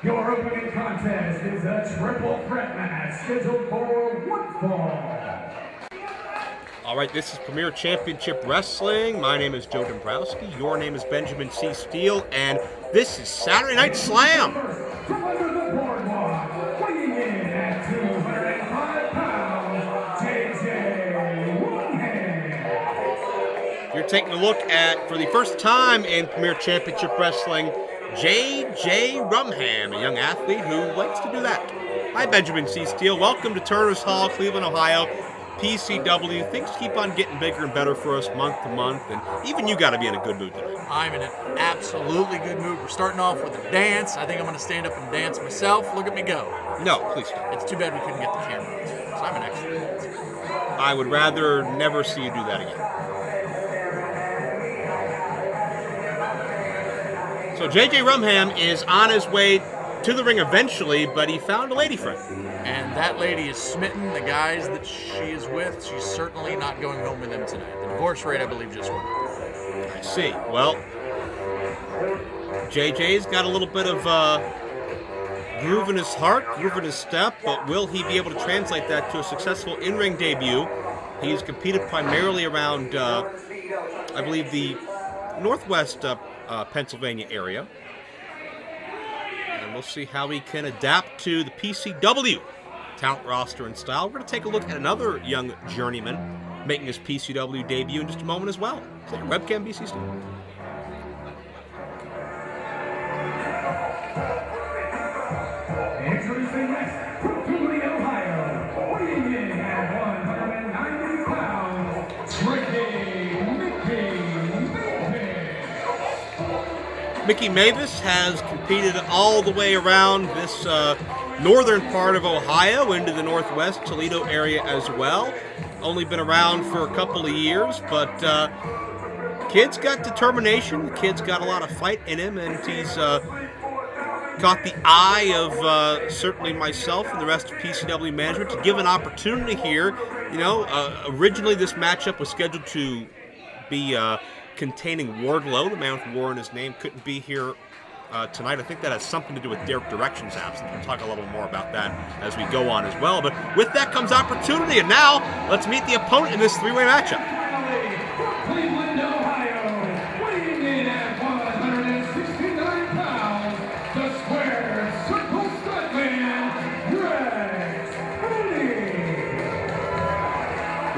Your opening contest is a triple threat match scheduled for one fall. All right, this is Premier Championship Wrestling. My name is Joe Dombrowski. Your name is Benjamin C. Steele, and this is Saturday Night Slam. From under the boardwalk, weighing in at 205 pounds, JJ Rumham. You're taking a look at, for the first time in Premier Championship Wrestling, J.J. Rumham, a young athlete who likes to do that. Hi, Benjamin C. Steele. Welcome to Turner's Hall, Cleveland, Ohio. PCW. Things keep on getting bigger and better for us month to month, and even you got to be in a good mood today. I'm in an absolutely good mood. We're starting off with a dance. I think I'm going to stand up and dance myself. Look at me go. No, please don't. It's too bad we couldn't get the camera. So I'm an excellent dancer. I would rather never see you do that again. So J.J. Rumham is on his way to the ring eventually, but he found a lady friend. And that lady is smitten. The guys that she is with, she's certainly not going home with them tonight. The divorce rate, I believe, just went up. I see. Well, JJ's got a little bit of groove in his heart, groove in his step, but will he be able to translate that to a successful in-ring debut? He's competed primarily around, I believe, the northwest Pennsylvania area. And we'll see how he can adapt to the PCW talent roster and style. We're going to take a look at another young journeyman making his PCW debut in just a moment as well. Is that your webcam, BC Steve? Introducing next, from Cleveland, Ohio, weighing in at 190 pounds, Mickey Mavis has competed all the way around this northern part of Ohio into the northwest Toledo area as well. Only been around for a couple of years, but kid's got determination. The kid's got a lot of fight in him, and he's got the eye of certainly myself and the rest of PCW management to give an opportunity here. You know, originally this matchup was scheduled to be containing Wardlow, the man with War in his name, couldn't be here tonight. I think that has something to do with Derek Direction's absence. We'll talk a little more about that as we go on as well. But with that comes opportunity, and now let's meet the opponent in this three-way matchup. Cleveland, Ohio, weighing in at 169 pounds, the square circle stuntman,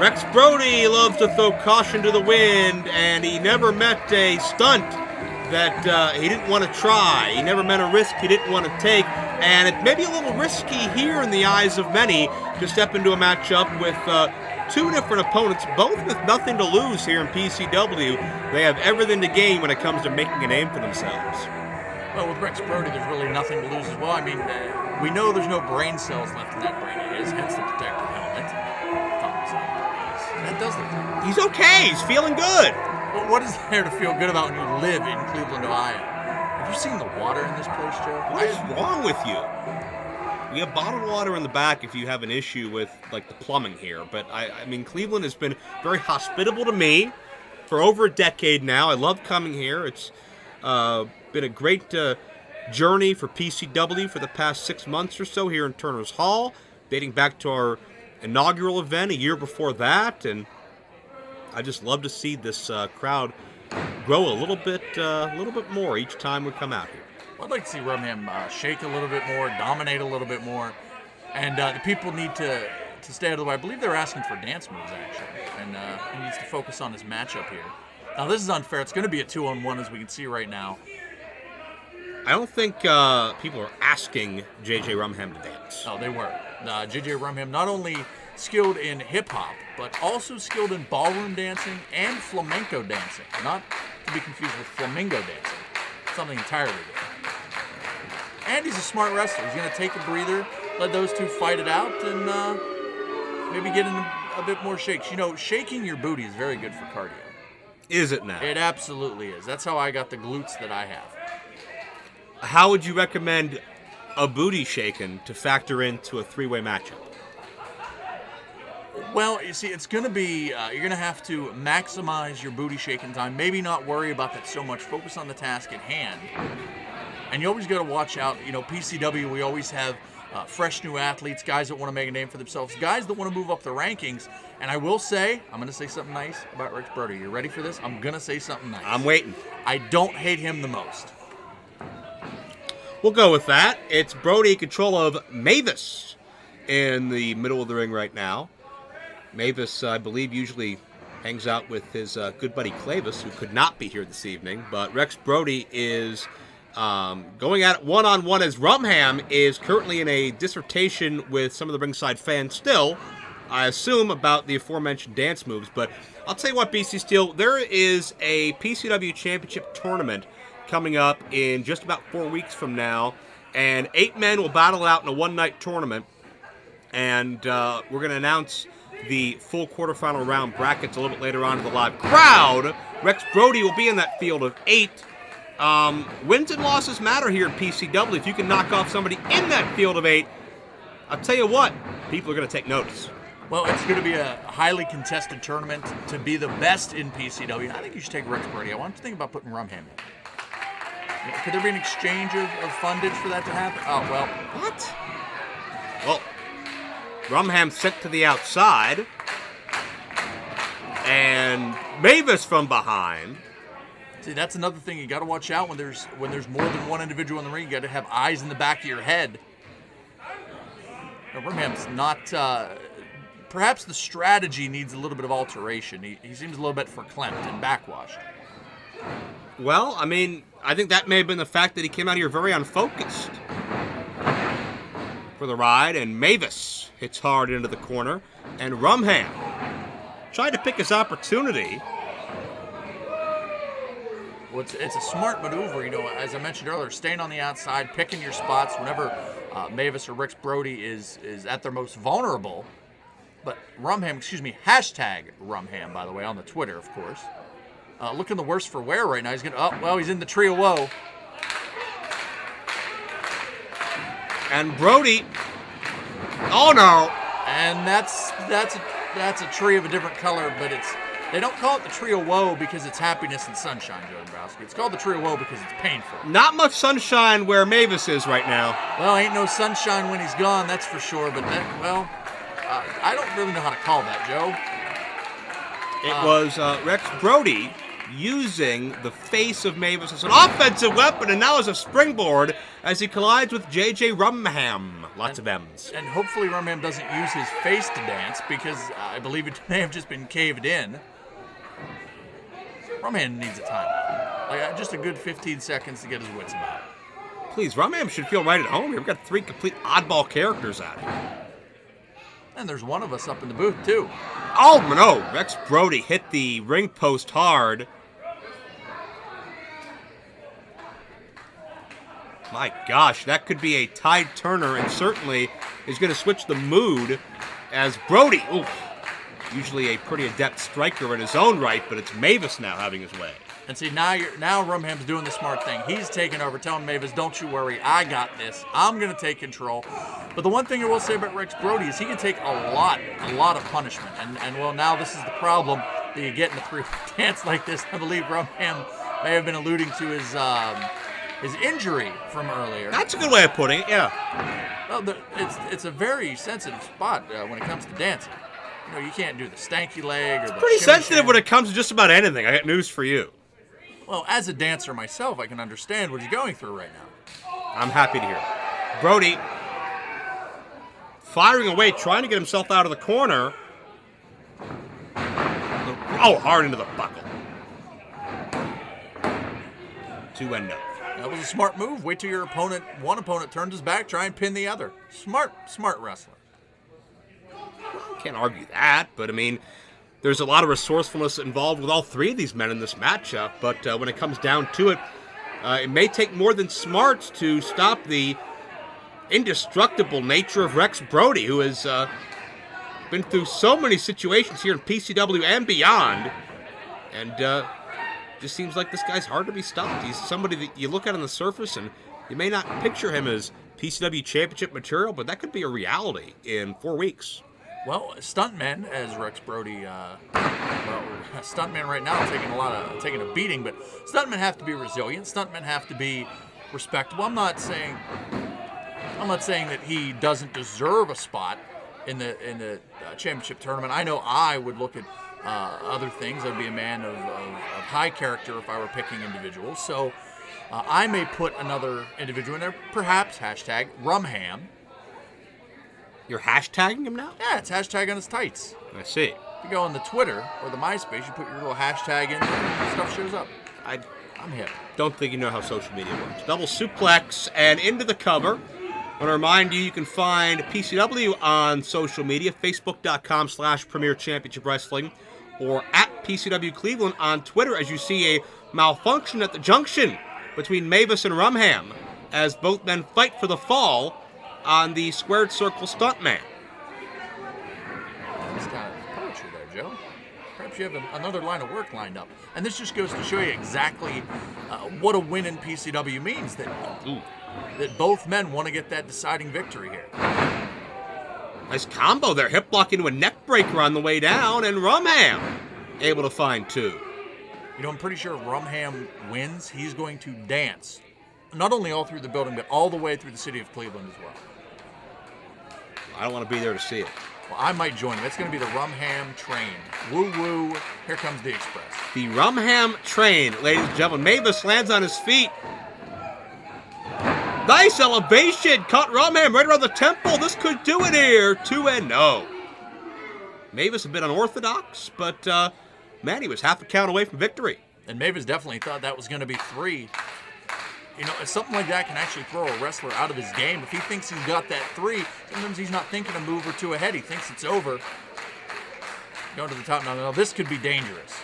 Rex Rex Brody. Brody loves to throw caution to the wind, and he never met a stunt that he didn't want to try. He never met a risk he didn't want to take, and it may be a little risky here in the eyes of many to step into a matchup with two different opponents, both with nothing to lose here in PCW. They have everything to gain when it comes to making a name for themselves. Well, with Rex Brody, there's really nothing to lose as well. I mean, we know there's no brain cells left in that brain of his, hence the protective helmet. That does look good. He's okay. He's feeling good. Well, what is there to feel good about when you live in Cleveland, Ohio? Have you seen the water in this place, Joe? What is wrong with you? We have bottled water in the back if you have an issue with, like, the plumbing here. But, I mean, Cleveland has been very hospitable to me for over a decade now. I love coming here. It's been a great journey for PCW for the past 6 months or so here in Turner's Hall, dating back to our inaugural event a year before that. And I just love to see this crowd grow a little bit more each time we come out here. Well, I'd like to see Rumham shake a little bit more, dominate a little bit more, and the people need to stay out of the way. I believe they're asking for dance moves, actually, and he needs to focus on his matchup here. Now, this is unfair. It's going to be a 2-on-1, as we can see right now. I don't think people are asking J.J. Rumham to dance. No, they weren't. J.J. Rumham not only skilled in hip-hop, but also skilled in ballroom dancing and flamenco dancing. Not to be confused with flamingo dancing. Something entirely different. And he's a smart wrestler. He's going to take a breather, let those two fight it out, and maybe get in a bit more shakes. You know, shaking your booty is very good for cardio. Is it now? It absolutely is. That's how I got the glutes that I have. How would you recommend a booty shaking to factor into a three-way matchup? Well, you see, it's going to be, you're going to have to maximize your booty shaking time. Maybe not worry about that so much. Focus on the task at hand. And you always got to watch out. PCW, we always have fresh new athletes, guys that want to make a name for themselves, guys that want to move up the rankings. And I will say, I'm going to say something nice about Rex Brody. You ready for this? I'm going to say something nice. I'm waiting. I don't hate him the most. We'll go with that. It's Brody in control of Mavis in the middle of the ring right now. Mavis, I believe, usually hangs out with his good buddy Clavis, who could not be here this evening. But Rex Brody is going at it one-on-one as Rumham is currently in a dissertation with some of the ringside fans still, I assume, about the aforementioned dance moves. But I'll tell you what, BC Steel, there is a PCW Championship tournament coming up in just about 4 weeks from now, and 8 men will battle out in a one-night tournament, and we're going to announce the full quarterfinal round brackets a little bit later on in the live crowd. Rex Brody will be in that field of 8. Wins and losses matter here at PCW. If you can knock off somebody in that field of 8, I'll tell you what, people are going to take notice. Well, it's going to be a highly contested tournament to be the best in PCW. I think you should take Rex Brody. I want to think about putting Rumham in. Could there be an exchange of fundage for that to happen? Oh, well. What? Well, Rumham sent to the outside. And Mavis from behind. See, that's another thing you got to watch out when there's more than one individual in the ring. You got to have eyes in the back of your head. Now, Rumham's not. Perhaps the strategy needs a little bit of alteration. He seems a little bit verklempt and backwashed. Well, I mean, I think that may have been the fact that he came out here very unfocused for the ride, and Mavis hits hard into the corner, and Rumham tried to pick his opportunity. Well, it's a smart maneuver, as I mentioned earlier, staying on the outside, picking your spots whenever Mavis or Rex Brody is at their most vulnerable. But Rumham, hashtag Rumham, by the way, on the Twitter, of course. Looking the worse for wear right now. He's in the tree of woe. And Brody, oh no! And that's a tree of a different color, but they don't call it the tree of woe because it's happiness and sunshine, Joe Dombrowski. It's called the tree of woe because it's painful. Not much sunshine where Mavis is right now. Well, ain't no sunshine when he's gone, that's for sure. But I don't really know how to call that, Joe. It was Rex Brody using the face of Mavis as an offensive weapon, and now as a springboard as he collides with JJ Rumham. Lots of M's. And hopefully Rumham doesn't use his face to dance, because I believe it may have just been caved in. Rumham needs a timeout. Just a good 15 seconds to get his wits about it. Please, Rumham should feel right at home here. We've got 3 complete oddball characters out here. And there's one of us up in the booth, too. Oh, no. Rex Brody hit the ring post hard. My gosh, that could be a tide turner, and certainly is going to switch the mood as Brody, usually a pretty adept striker in his own right, but it's Mavis now having his way. And see, now Rumham's doing the smart thing. He's taking over, telling Mavis, don't you worry, I got this. I'm going to take control. But the one thing I will say about Rex Brody is he can take a lot of punishment. And well, now this is the problem that you get in a three dance like this. I believe Rumham may have been alluding to his injury from earlier. That's a good way of putting it, yeah. Well, it's a very sensitive spot when it comes to dancing. You can't do the stanky leg or the Pretty shimmy sensitive when it comes to just about anything. I got news for you. Well, as a dancer myself, I can understand what he's going through right now. I'm happy to hear it. Brody firing away, trying to get himself out of the corner. Hard into the buckle. 2-0. That was a smart move. Wait till one opponent turns his back, try and pin the other. Smart wrestler. Can't argue that, but I mean, there's a lot of resourcefulness involved with all 3 of these men in this matchup, but when it comes down to it, it may take more than smarts to stop the indestructible nature of Rex Brody, who has been through so many situations here in PCW and beyond, and just seems like this guy's hard to be stopped. He's somebody that you look at on the surface, and you may not picture him as PCW Championship material, but that could be a reality in 4 weeks. Well, stuntmen, as Rex Brody, stuntmen right now taking a beating, but stuntmen have to be resilient. Stuntmen have to be respectable. I'm not saying that he doesn't deserve a spot in the championship tournament. I know I would look at other things. I'd be a man of high character if I were picking individuals. So I may put another individual in there, perhaps hashtag Rumham. You're hashtagging him now? Yeah, it's hashtag on his tights. I see. If you go on the Twitter or the MySpace, you put your little hashtag in, and stuff shows up. I'm hip. Don't think you know how social media works. Double suplex and into the cover. I want to remind you can find PCW on social media, facebook.com/Premier Championship Wrestling, or at PCW Cleveland on Twitter as you see a malfunction at the junction between Mavis and Rumham as both men fight for the fall on the squared circle stuntman. That's kind of poetry there, Joe. Perhaps you have another line of work lined up. And this just goes to show you exactly what a win in PCW means, that both men want to get that deciding victory here. Nice combo there. Hip lock into a neck breaker on the way down, and Rumham able to find two. You know, I'm pretty sure if Rumham wins, he's going to dance. Not only all through the building, but all the way through the city of Cleveland as well. I don't want to be there to see it. Well, I might join him. It's going to be the Rumham train. Woo woo. Here comes the express. The Rumham train, ladies and gentlemen. Mavis lands on his feet. Nice elevation. Caught Rumham right around the temple. This could do it here. 2-0. Mavis a bit unorthodox, but man, he was half a count away from victory. And Mavis definitely thought that was going to be 3. You know, something like that can actually throw a wrestler out of his game. If he thinks he's got that 3, sometimes he's not thinking a move or two ahead. He thinks it's over. Going to the top now. This could be dangerous,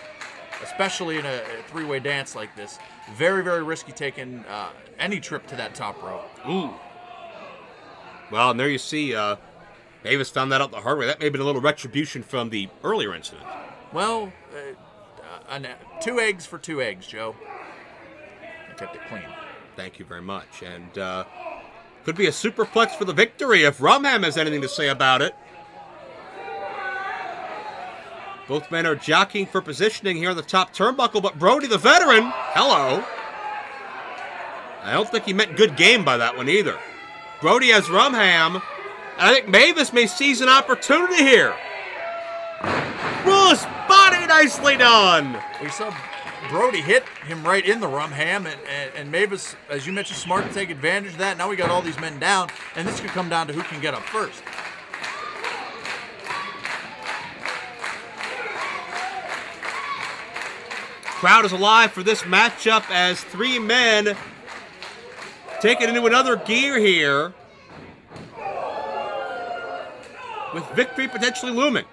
especially in a 3-way dance like this. Very, very risky taking any trip to that top rope. Ooh. Well, and there you see Mavis found that out the hard way. That may have been a little retribution from the earlier incident. Well, 2 eggs for 2 eggs, Joe. I kept it clean. Thank you very much. And could be a superplex for the victory if Rumham has anything to say about it. Both men are jockeying for positioning here on the top turnbuckle, but Brody, the veteran, hello. I don't think he meant good game by that one either. Brody has Rumham, and I think Mavis may seize an opportunity here. Cross body, nicely done. We saw Brody hit him right in the Rumham, and Mavis, as you mentioned, smart to take advantage of that. Now we got all these men down, and this could come down to who can get up first. Crowd is alive for this matchup as 3 men take it into another gear here, with victory potentially looming.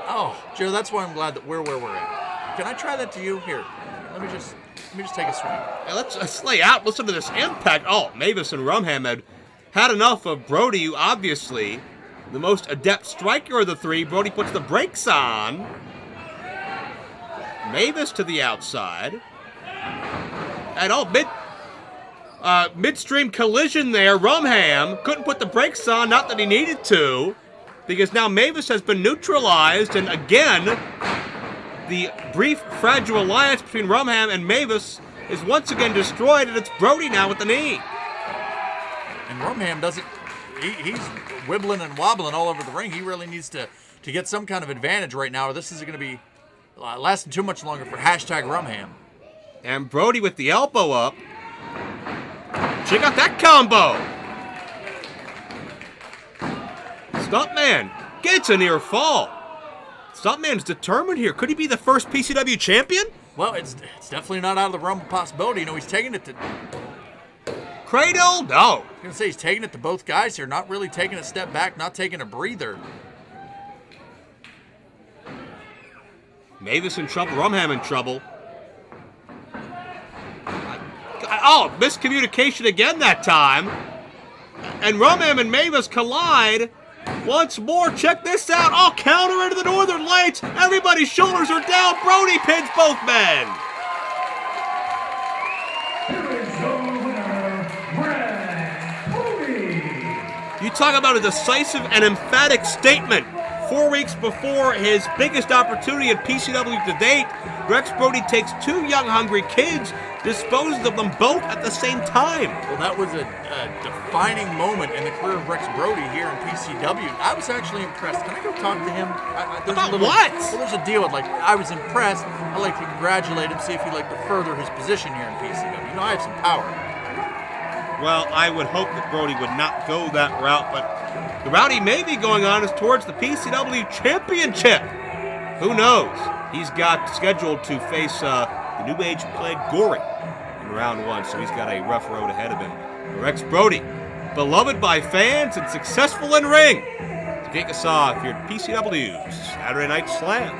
Oh, Joe, that's why I'm glad that we're where we're at. Can I try that to you? Here, let me just take a swing. Hey, let's lay out. Listen to this impact. Oh, Mavis and Rumham had enough of Brody, who obviously the most adept striker of the 3. Brody puts the brakes on. Mavis to the outside. And midstream collision there. Rumham couldn't put the brakes on, not that he needed to, because now Mavis has been neutralized, and again, the brief, fragile alliance between Rumham and Mavis is once again destroyed, and it's Brody now with the knee. And Rumham doesn't, he's wibbling and wobbling all over the ring. He really needs to get some kind of advantage right now, or this isn't going to be lasting too much longer for hashtag Rumham. And Brody with the elbow up. Check out that combo. Stuntman gets a near fall. Stuntman's determined here. Could he be the first PCW champion? Well, it's definitely not out of the realm of possibility. You know, he's taking it to... Cradle? No. I was going to say he's taking it to both guys here. Not really taking a step back, not taking a breather. Mavis in trouble. Rumham in trouble. Oh, miscommunication again that time. And Rumham and Mavis collide once more. Check this out. Oh, counter into the Northern Lights. Everybody's shoulders are down. Brody pins both men. Here is your winner, Brody. You talk about a decisive and emphatic statement 4 weeks before his biggest opportunity at PCW to date, Rex Brody takes 2 young, hungry kids, disposed of them both at the same time. Well, that was a defining moment in the career of Rex Brody here in PCW. I was actually impressed. Can I go talk to him? About what? Well, there's a deal. I was impressed. I'd like to congratulate him, see if he'd like to further his position here in PCW. You know, I have some power. Well, I would hope that Brody would not go that route, but the route he may be going on is towards the PCW Championship. Who knows? He's got scheduled to face the New Age Plague Gory in round 1, so he's got a rough road ahead of him. Rex Brody, beloved by fans and successful in ring. To kick us off here at PCW's Saturday Night Slam.